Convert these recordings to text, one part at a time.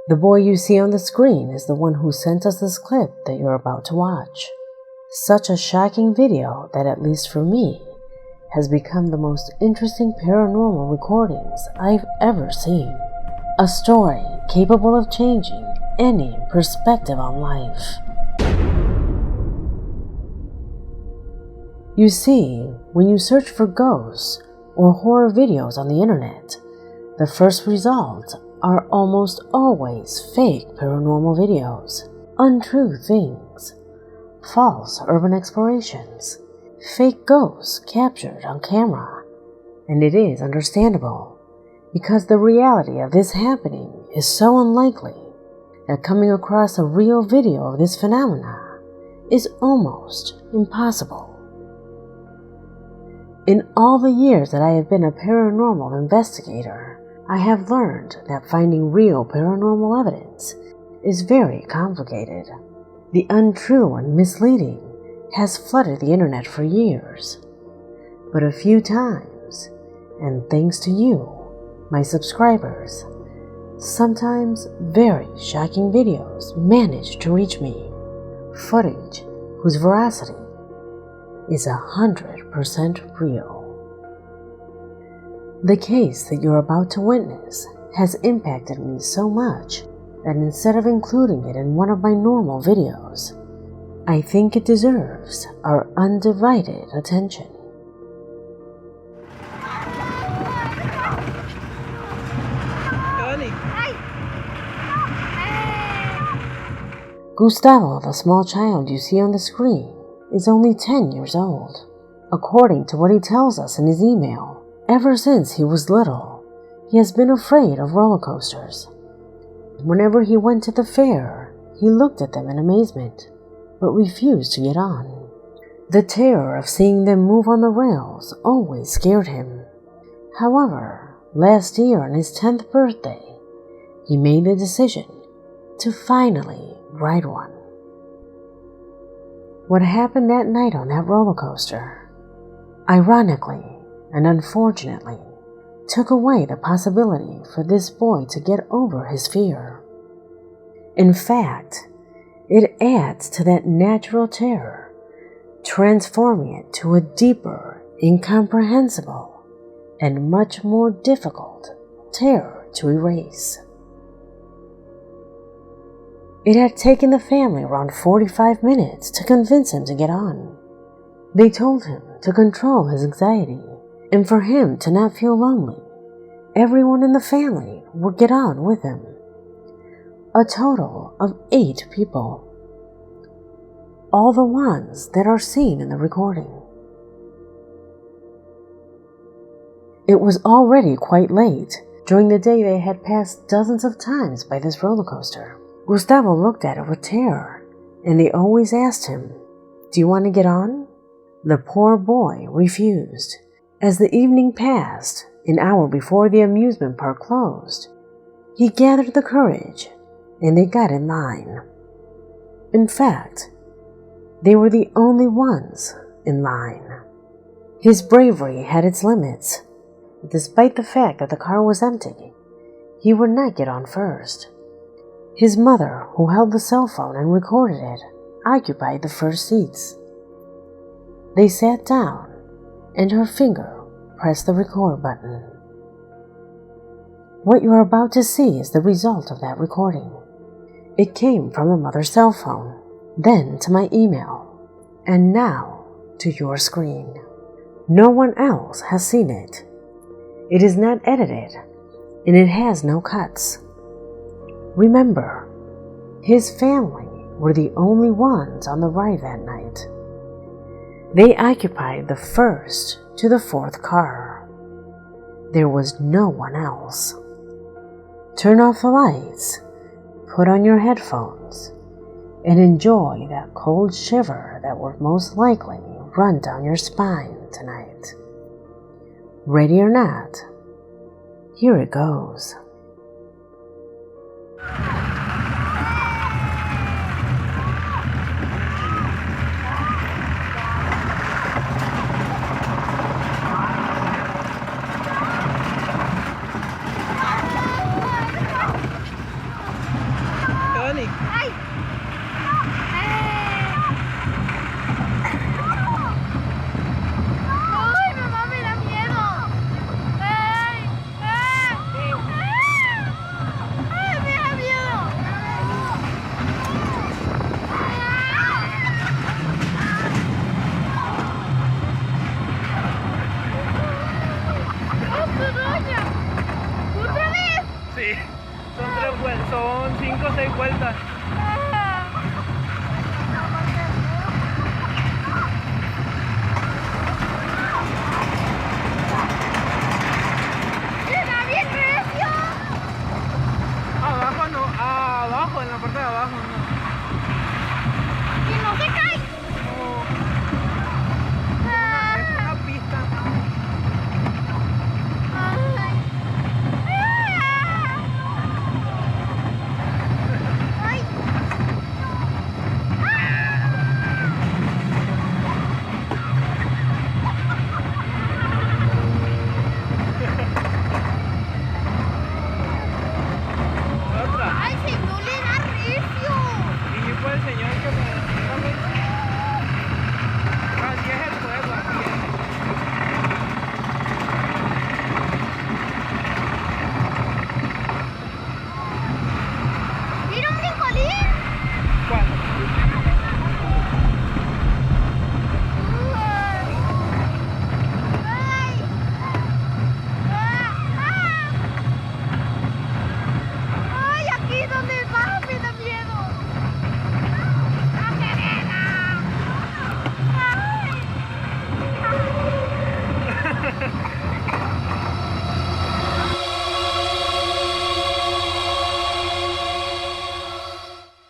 The boy you see on the screen is the one who sent us this clip that you're about to watch. Such a shocking video that, at least for me, has become the most interesting paranormal recordings I've ever seen. A story capable of changing any perspective on life. You see, when you search for ghosts or horror videos on the internet, the first results are almost always fake paranormal videos, untrue things, false urban explorations, fake ghosts captured on camera. And it is understandable, because the reality of this happening is so unlikely that coming across a real video of this phenomena is almost impossible. In all the years that I have been a paranormal investigator, I have learned that finding real paranormal evidence is very complicated. The untrue and misleading has flooded the internet for years. But a few times, and thanks to you, my subscribers, sometimes very shocking videos manage to reach me. Footage whose veracity is 100% real. The case that you're about to witness has impacted me so much that instead of including it in one of my normal videos, I think it deserves our undivided attention. Gustavo, the small child you see on the screen, is only 10 years old. According to what he tells us in his email, ever since he was little, he has been afraid of roller coasters. Whenever he went to the fair, he looked at them in amazement, but refused to get on. The terror of seeing them move on the rails always scared him. However, last year on his 10th birthday, he made the decision to finally ride one. What happened that night on that roller coaster, ironically and unfortunately, took away the possibility for this boy to get over his fear. In fact, it adds to that natural terror, transforming it to a deeper, incomprehensible, and much more difficult terror to erase. It had taken the family around 45 minutes to convince him to get on. They told him to control his anxiety and for him to not feel lonely. Everyone in the family would get on with him. A total of 8 people. All the ones that are seen in the recording. It was already quite late. During the day they had passed dozens of times by this roller coaster. Gustavo looked at it with terror, and they always asked him, "Do you want to get on?" The poor boy refused. As the evening passed, an hour before the amusement park closed, he gathered the courage, and they got in line. In fact, they were the only ones in line. His bravery had its limits. Despite the fact that the car was empty, he would not get on first. His mother, who held the cell phone and recorded it, occupied the first seats. They sat down, and her finger pressed the record button. What you are about to see is the result of that recording. It came from the mother's cell phone, then to my email, and now to your screen. No one else has seen it. It is not edited, and it has no cuts. Remember, his family were the only ones on the ride that night. They occupied the first to the 4th car. There was no one else. Turn off the lights, put on your headphones, and enjoy that cold shiver that will most likely run down your spine tonight. Ready or not, here it goes. Son 5 o 6 vueltas. Abajo no, abajo, en la parte de abajo no. ¿Y no se cae? No. Es una pista. Ay. Otra. Ay, si no le da recio. Y fue el señor que me dijo. Así es el juego, así es. ¿Mira un brincolín? ¿Cuál? Ay. Ay, aquí donde va me da miedo. ¡La sirena! Ay.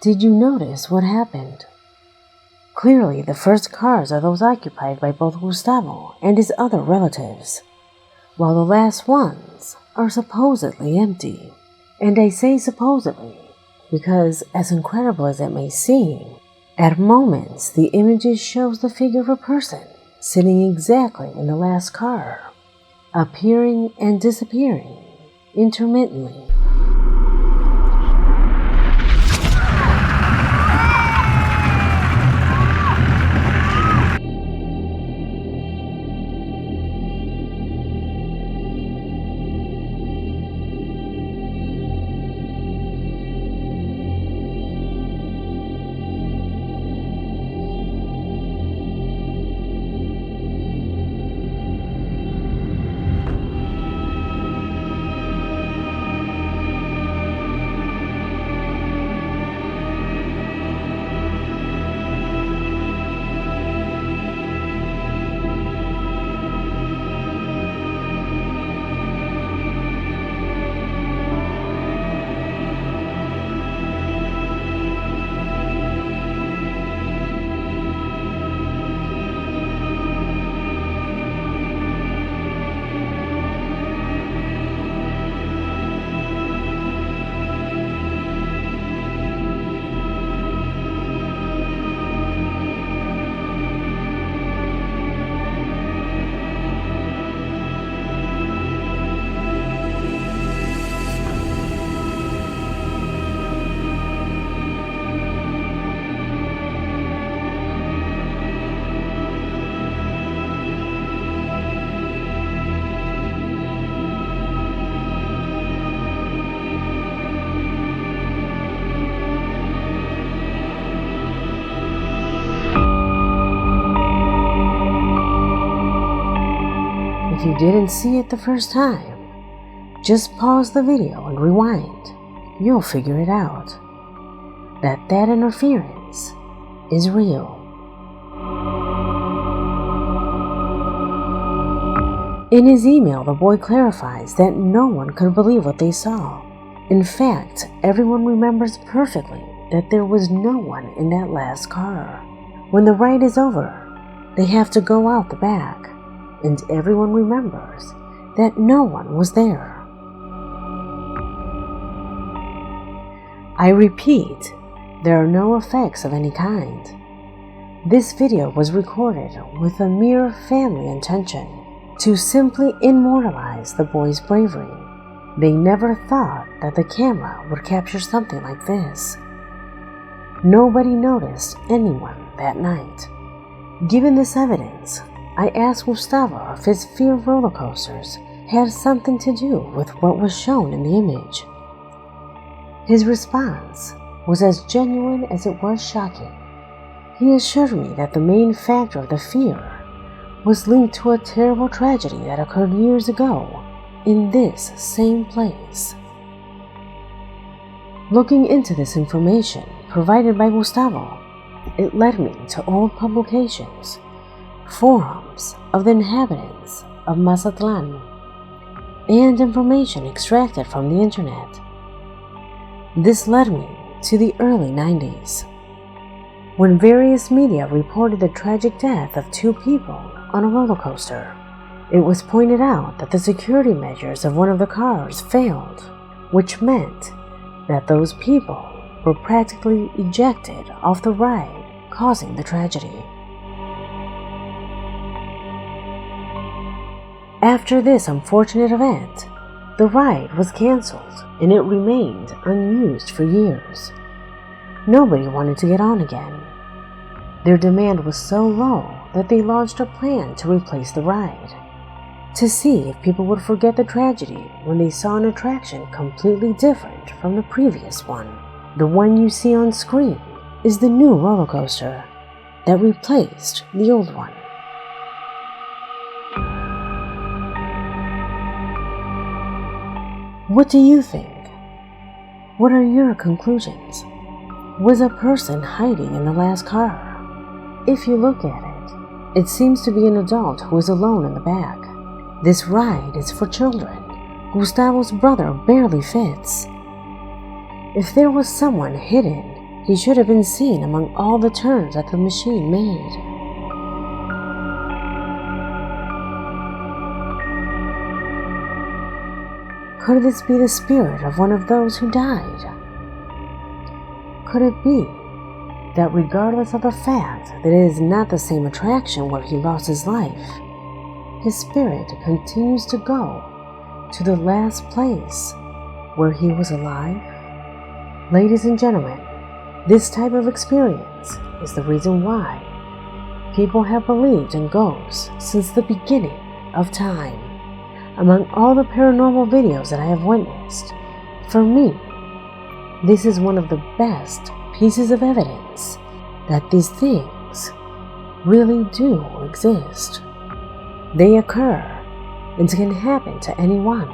Did you notice what happened? Clearly, the first cars are those occupied by both Gustavo and his other relatives, while the last ones are supposedly empty. And I say supposedly because, as incredible as it may seem, at moments the images shows the figure of a person sitting exactly in the last car, appearing and disappearing intermittently. If you didn't see it the first time, just pause the video and rewind. You'll figure it out. That interference is real. In his email, the boy clarifies that no one could believe what they saw. In fact, everyone remembers perfectly that there was no one in that last car. When the ride is over, they have to go out the back, and everyone remembers that no one was there. I repeat, there are no effects of any kind. This video was recorded with a mere family intention to simply immortalize the boy's bravery. They never thought that the camera would capture something like this. Nobody noticed anyone that night. Given this evidence, I asked Gustavo if his fear of roller coasters had something to do with what was shown in the image. His response was as genuine as it was shocking. He assured me that the main factor of the fear was linked to a terrible tragedy that occurred years ago in this same place. Looking into this information provided by Gustavo, it led me to old publications, forums of the inhabitants of Mazatlan, and information extracted from the internet. This led me to the early 90s, when various media reported the tragic death of 2 people on a roller coaster. It was pointed out that the security measures of one of the cars failed, which meant that those people were practically ejected off the ride, causing the tragedy. After this unfortunate event, the ride was canceled and it remained unused for years. Nobody wanted to get on again. Their demand was so low that they launched a plan to replace the ride, to see if people would forget the tragedy when they saw an attraction completely different from the previous one. The one you see on screen is the new roller coaster that replaced the old one. What do you think? What are your conclusions? Was a person hiding in the last car? If you look at it, it seems to be an adult who is alone in the back. This ride is for children. Gustavo's brother barely fits. If there was someone hidden, he should have been seen among all the turns that the machine made. Could this be the spirit of one of those who died? Could it be that regardless of the fact that it is not the same attraction where he lost his life, his spirit continues to go to the last place where he was alive? Ladies and gentlemen, this type of experience is the reason why people have believed in ghosts since the beginning of time. Among all the paranormal videos that I have witnessed, for me, this is one of the best pieces of evidence that these things really do exist. They occur and can happen to anyone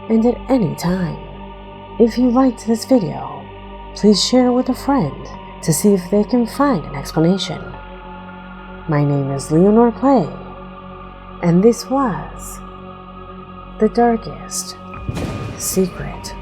and at any time. If you liked this video, please share it with a friend to see if they can find an explanation. My name is Leonor Clay, and this was The Darkest Secret.